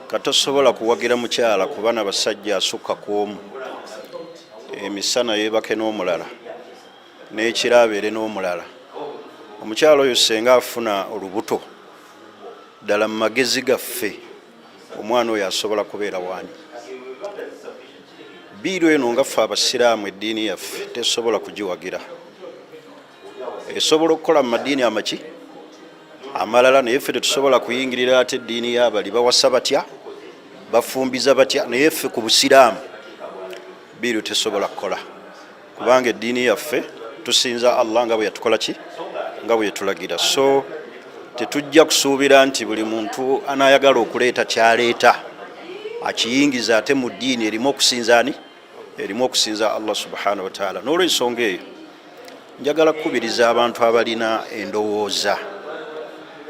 katosobola kuwagira mukyala ku baana basajja asukka ku omu, emisana yeebake n'omulala n'ekiro abeere n'omulala. Omukyala oyo senga afuna olubuto ddala mu magezi gaffe, omwana oyo asobola kubeera waani? Biiru eno nga ffe abasiraamu eddiini yaffe tesobola kugiwagira. Esobola okukola mu madiini amaki amalala, naye ffe tetusobola kuyingirira ate eddiini y'abali bawasa batya, bafumbiza batya, naye ffe ku busiraamu biiru tesobola kukola, kubanga eddiini yaffe tusinza Allah nga bwe yatukola ki, nga bwe yatulagira. So tetujja kusuubira nti buli muntu anaayagala okuleeta kyaleeta akiyingiza ate mu ddiini erimu okusinza ani? Erimu okusinza Allah subhanahu wa ta'ala. N'olw'ensonga eyo njagala kukubiriza abantu abalina endowooza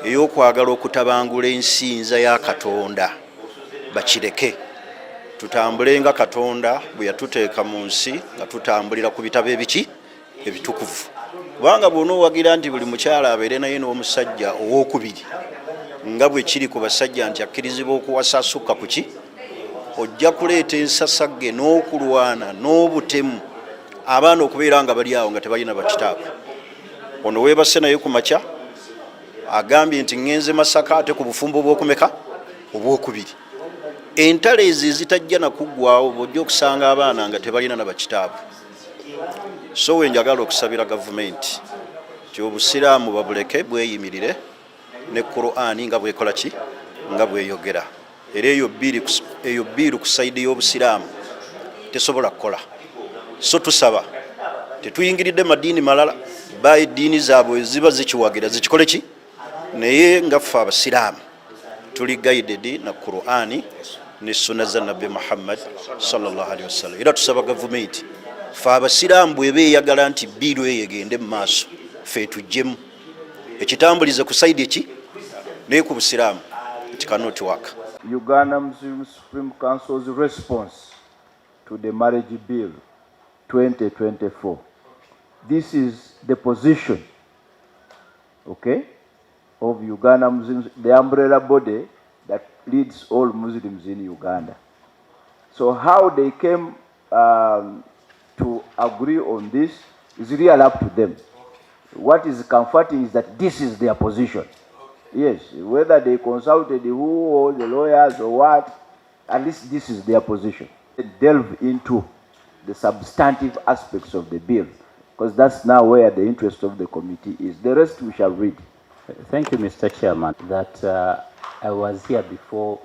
ey'okwagala okutabangula ensinza ya Katonda bakireke, tutambule nga Katonda bwe yatuteeka mu nsi nga tutambulira ku bitabo ebiki ebitukuvu. Kubanga bw'ona owagira nti buli mukyala abeere naye n'omusajja owookubiri nga bwe kiri ku basajja nti akkirizibwa okuwasa Asukka ku ki, ojja kuleeta ensasagge n'okulwana n'obutemu, abaana okubeera nga bali awo nga tebalina bakitaabwe. Ono weebase naye ku makya agambye nti ngenze Masaka ate ku bufumbo obw'okumeka obw'okubiri. Entale ezo ezitajja nakuggwaawo bw'ojja okusanga abaana nga tebalina na bakitaabwe. So we njagala okusabira gavumenti nti obusiraamu babuleke bweyimirire ne Qur'ani nga bwekola ki, nga bweyogera. Era eyo bbiiru ku sayidi y'obusiraamu tesobola kukola. So tusaba tetuyingiridde madiini malala ba eddiini zaabwe ziba zikiwagira zikikole ki, naye nga ffe abasiraamu tuli guided na Qur'ani ne sunna za Nabbi Muhammad sallallahu alaihi wasallam. Era tusaba gavumenti ffe abasiraamu bw'eba eyagala nti bbiiru eyo egende mu maaso, ffe tujjemu ekitambulize ku sayidi eki naye ku busiraamu it cannot work. Uganda Muslim Supreme Council's response to the marriage bill 2024. This is the position, okay, of Uganda Muslims, the umbrella body that leads all Muslims in Uganda. So how they came to agree on this is really up to them. What is comforting is that this is their position. Yes, whether they consulted who or the lawyers or what, at least this is their position. They delve into the substantive aspects of the bill, because that's now where the interest of the committee is. The rest we shall read. Thank you, Mr. Chairman, that I was here before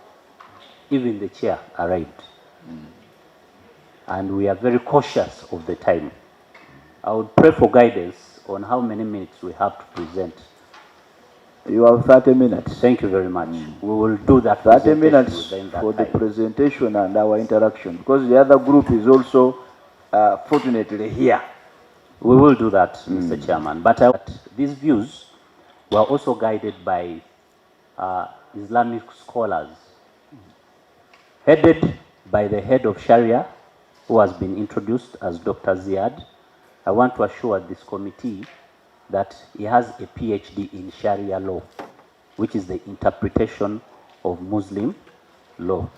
even the chair arrived. And we are very cautious of the time. I would pray for guidance on how many minutes we have to present. You have 30 minutes. Thank you very much. We will do that. 30 minutes for the presentation and our interaction, because the other group is also fortunately here. We will do that, Mr. Chairman. But these views were also guided by Islamic scholars, headed by the head of Sharia, who has been introduced as Dr. Ziad. I want to assure this committee that he has a PhD in Sharia law, which is the interpretation of Muslim law.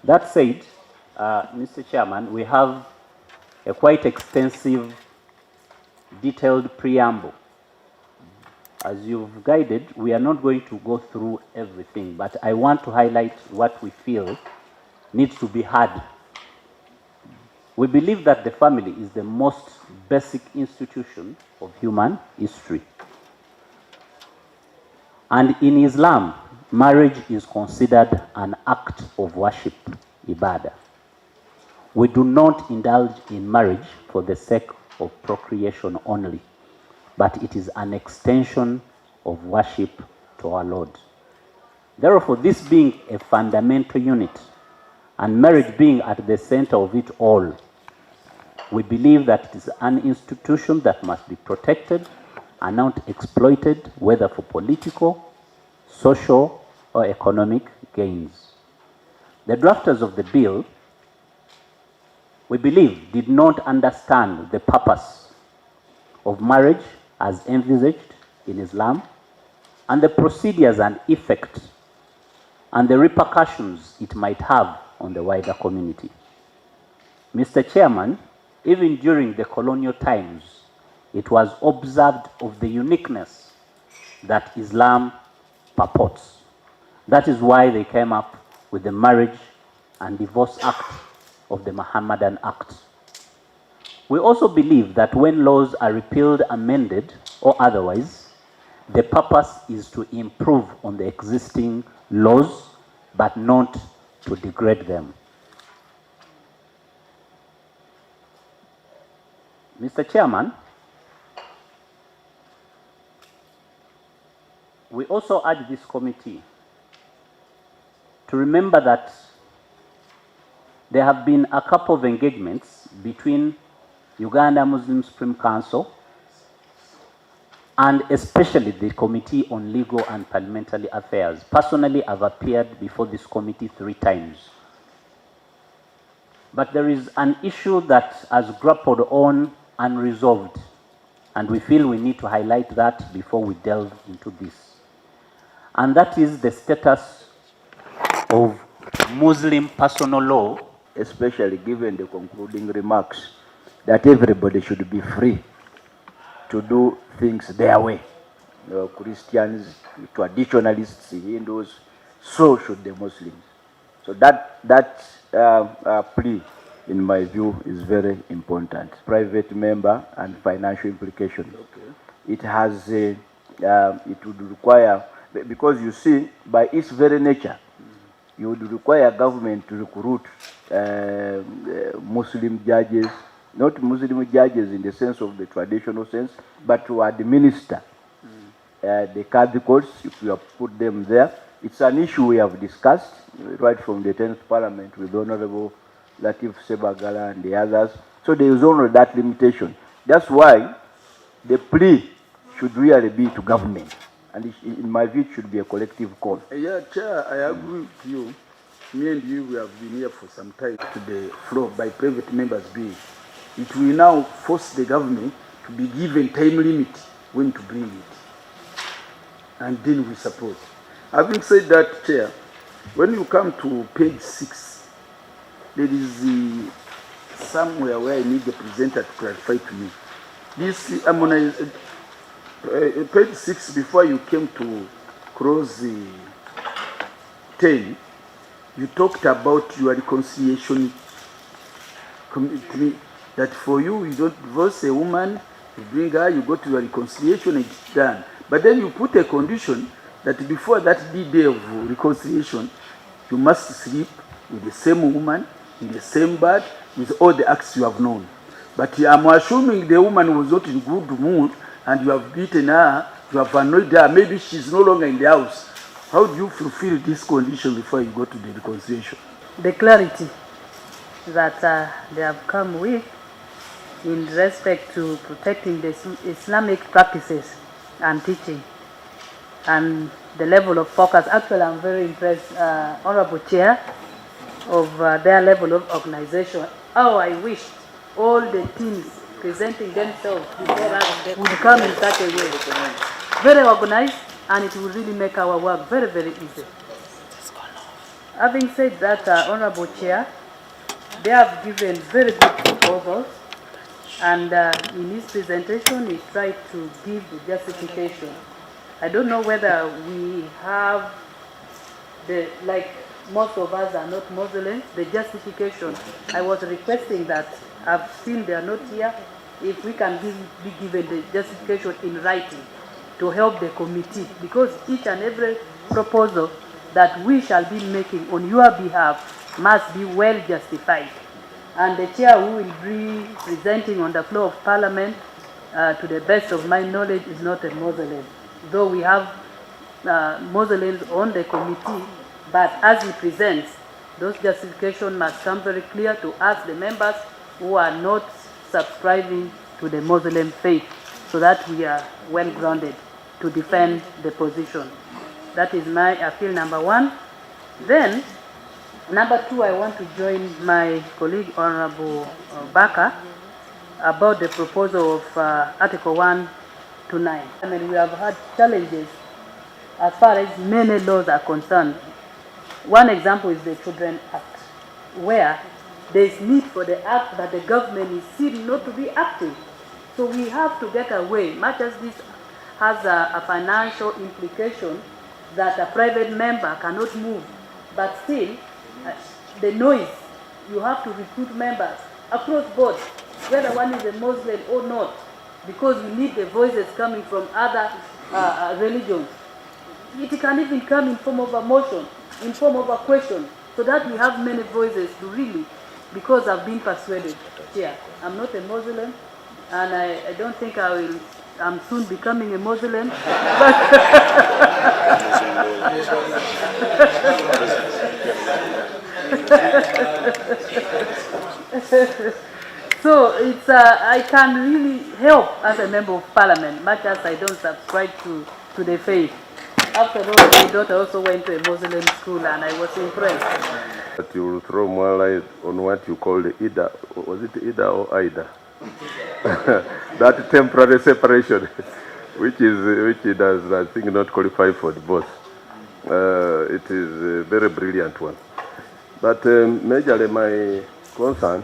That said, Mr. Chairman, we have a quite extensive, detailed preamble. As you've guided, we are not going to go through everything, but I want to highlight what we feel needs to be heard. We believe that the family is the most basic institution of human history. And in Islam, marriage is considered an act of worship, ibadah. We do not indulge in marriage for the sake of procreation only, but it is an extension of worship to our Lord. Therefore, this being a fundamental unit and marriage being at the center of it all, we believe that it is an institution that must be protected and not exploited, whether for political, social, or economic gains. The drafters of the bill, we believe, did not understand the purpose of marriage as envisaged in Islam and the procedures and effect and the repercussions it might have on the wider community. Mr. Chairman, even during the colonial times, it was observed of the uniqueness that Islam purports. That is why they came up with the Marriage and Divorce Act of the Mohammedan Act. We also believe that when laws are repealed, amended, or otherwise, the purpose is to improve on the existing laws, but not to degrade them. Mr. Chairman, we also urge this committee to remember that there have been a couple of engagements between Uganda Muslim Supreme Council and especially the Committee on Legal and Parliamentary Affairs. Personally, I've appeared before this committee 3 times. But there is an issue that has grappled on unresolved, and we feel we need to highlight that before we delve into this. And that is the status of Muslim personal law, especially given the concluding remarks that everybody should be free to do things their way. Christians, traditionalists, Hindus, so should the Muslims. So that plea, in my view, is very important. Private member and financial implications. Okay. It has, it would require, because you see, by its very nature, you would require government to recruit Muslim judges, not Muslim judges in the sense of the traditional sense, but to administer the Qadi courts, if you have put them there. It's an issue we have discussed right from the 10th Parliament with Honorable Latif Sebagala and the others. So there is only that limitation. That's why the plea should really be to government. And in my view, it should be a collective call. Yeah, Chair, I agree with you. Me and you, we have been here for some time to the floor by private members being. It will now force the government to be given time limit when to bring it. And then we support. Having said that, Chair, when you come to page 6, there is somewhere where I need the presenter to clarify to me. This harmonized, page 6, before you came to cross the 10, you talked about your reconciliation committee, that for you, you don't divorce a woman, you bring her, you go to your reconciliation and it's done. But then you put a condition that before that day of reconciliation, you must sleep with the same woman, in the same bed, with all the acts you have known. But I'm assuming the woman was not in good mood and you have beaten her, you have annoyed her, maybe she's no longer in the house. How do you fulfill this condition before you go to the reconciliation? The clarity that they have come with in respect to protecting the Islamic practices and teaching and the level of focus. Actually, I'm very impressed, Honorable Chair, of their level of organization. Oh, I wish all the teams presenting themselves before us would come in such a way. Very organized, and it will really make our work very, very easy. Having said that, Honorable Chair, they have given very good proposals, and in his presentation, he tried to give the justification. I don't know whether we have the, like most of us are not Muslims, the justification. I was requesting that, I've seen they are not here, if we can be given the justification in writing to help the committee, because each and every proposal that we shall be making on your behalf must be well justified. And the chair who will be presenting on the floor of Parliament, to the best of my knowledge, is not a Muslim. Though we have Muslims on the committee, but as he presents, those justifications must come very clear to us, the members who are not subscribing to the Muslim faith, so that we are well grounded to defend the position. That is my appeal number 1. Then, number 2, I want to join my colleague, Honorable Baka, about the proposal of Article 1 to 9. I mean, we have had challenges as far as many laws are concerned. One example is the Children Act, where there is need for the act that the government is seen not to be active. So we have to get away, much as this has a financial implication that a private member cannot move, but still the noise, you have to recruit members across board, whether one is a Muslim or not, because we need the voices coming from other religions. It can even come in form of a motion, in form of a question, so that we have many voices to really, because I've been persuaded here. I'm not a Muslim, and I don't think I'm soon becoming a Muslim. So it's I can really help as a member of parliament, much as I don't subscribe to the faith. After all, my daughter also went to a Muslim school, and I was impressed. That you will throw more light on what you call the Ida. Was it Ida or Ida? That temporary separation, which does, I think, not qualify for divorce. It is a very brilliant one. But majorly my concern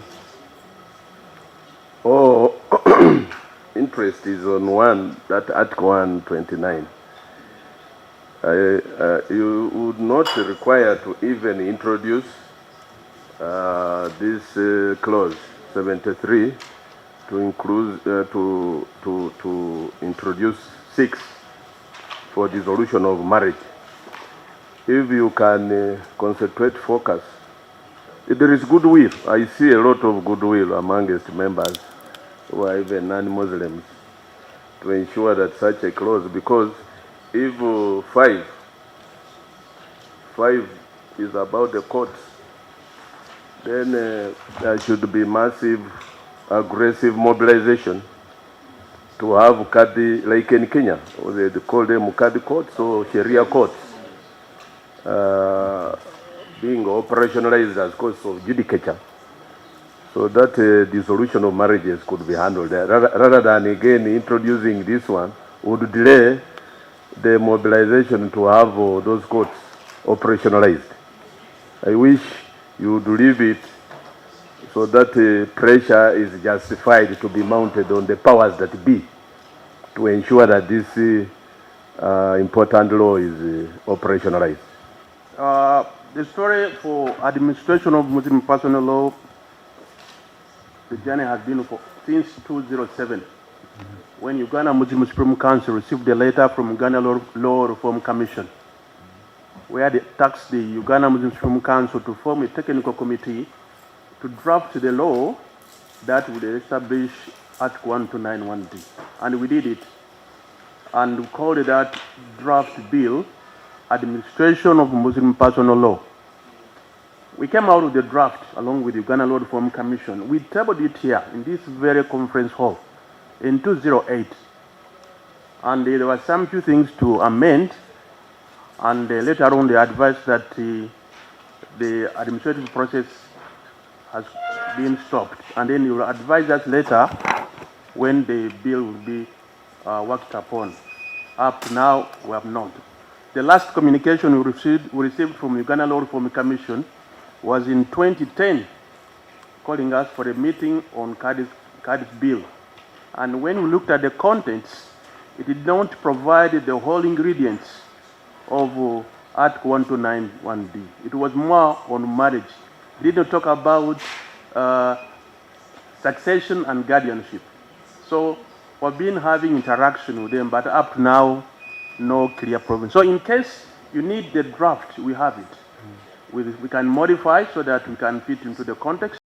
or interest is on that Article 129. You would not require to even introduce this clause 73 to include to introduce 6 for dissolution of marriage. If you can concentrate, focus. There is goodwill. I see a lot of goodwill amongst members who are even non-Muslims to ensure that such a clause, because if 5 is about the courts, then there should be massive, aggressive mobilization to have Kadi, like in Kenya, or they call them Kadi courts or Sharia courts, being operationalized as courts of judicature, so that dissolution of marriages could be handled there, rather than again introducing this one would delay the mobilization to have those courts operationalized. I wish you would leave it so that pressure is justified to be mounted on the powers that be to ensure that this important law is operationalized. The story for administration of Muslim personal law, the journey has been since 2007, when Uganda Muslim Supreme Council received a letter from Uganda Law Reform Commission, where they tasked the Uganda Muslim Supreme Council to form a technical committee to draft the law that would establish Article 1291D. And we did it. And we called that draft bill Administration of Muslim Personal Law. We came out with the draft along with the Uganda Law Reform Commission. We tabled it here in this very conference hall in 2008. And there were some few things to amend, and later on they advised that the administrative process has been stopped, and then you will advise us later when the bill will be worked upon. Up to now, we have not. The last communication we received from Uganda Law Reform Commission was in 2010, calling us for a meeting on Kadi's bill. And when we looked at the contents, it did not provide the whole ingredients of Article 1291D. It was more on marriage. It did not talk about succession and guardianship. So we've been having interaction with them, but up to now, no clear provision. So in case you need the draft, we have it. We can modify so that we can fit into the context.